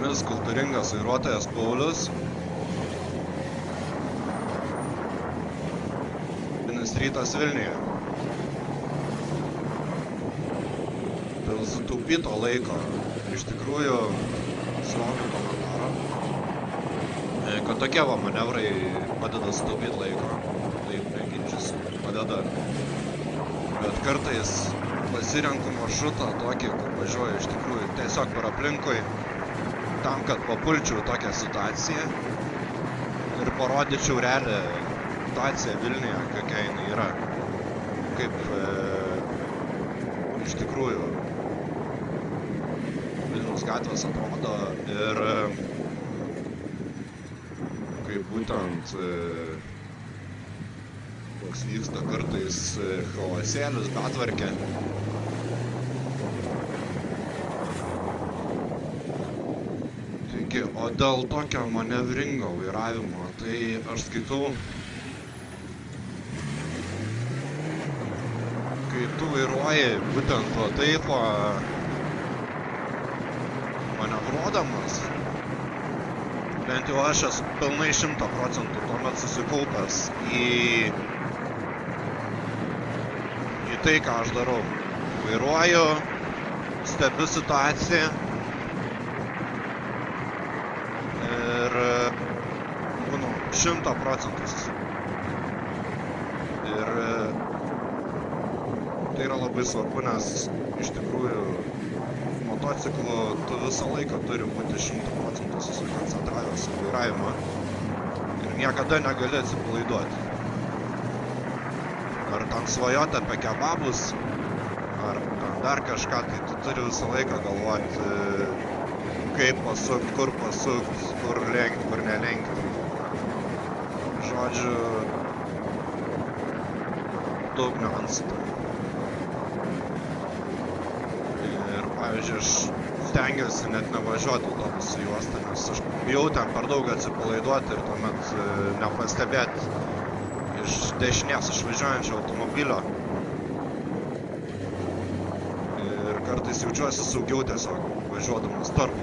jumis kultūringas vairuotojas Paulius. Rytas Vilniuje. Dėl sutaupyto laiko iš tikrųjų sulaukiu komentaro, kad tokie va manevrai padeda sutaupyti laiko, taip neginčysiu, padeda. Bet kartais pasirenku maršrutą tokį, kur važiuoju iš tikrųjų tiesiog per aplinkui, tam, kad papulčiau tokią situaciją ir parodyčiau realią situacija Vilniuje, kokia jinai yra, kaip iš tikrųjų Vilniaus gatvės atrodo ir kaip būtent koks vyksta kartais chaosėlis, betvarkė. Taigi, o dėl tokio manevringo vairavimo, tai aš skaitau, kai tu vairuoji būtent to taip manevruodamas, bent jau aš esu pilnai 100% tuomet susikaupęs į tai, ką aš darau. Vairuoju, stebiu situaciją ir būnu 100% susikaupęs. Ir tai yra labai svarbu, nes iš tikrųjų motociklu tu visą laiką turi būti 100% susikoncentravęs į vairavimą ir niekada negali atsipalaiduoti. Ar ten svajoti apie kebabus, ar dar kažką, tai tu turi visą laiką galvoti, kaip pasukti, kur lenkti, kur nelenkti. Žodžiu, daug niuansų. Pavyzdžiui, aš stengiuosi net nevažiuoti autobusų juostą, nes aš bijau ten per daug atsipalaiduoti ir tuomet nepastebėti iš dešinės išvažiuojančio automobilio. Ir kartais jaučiuosi saugiau tiesiog važiuodamas tarp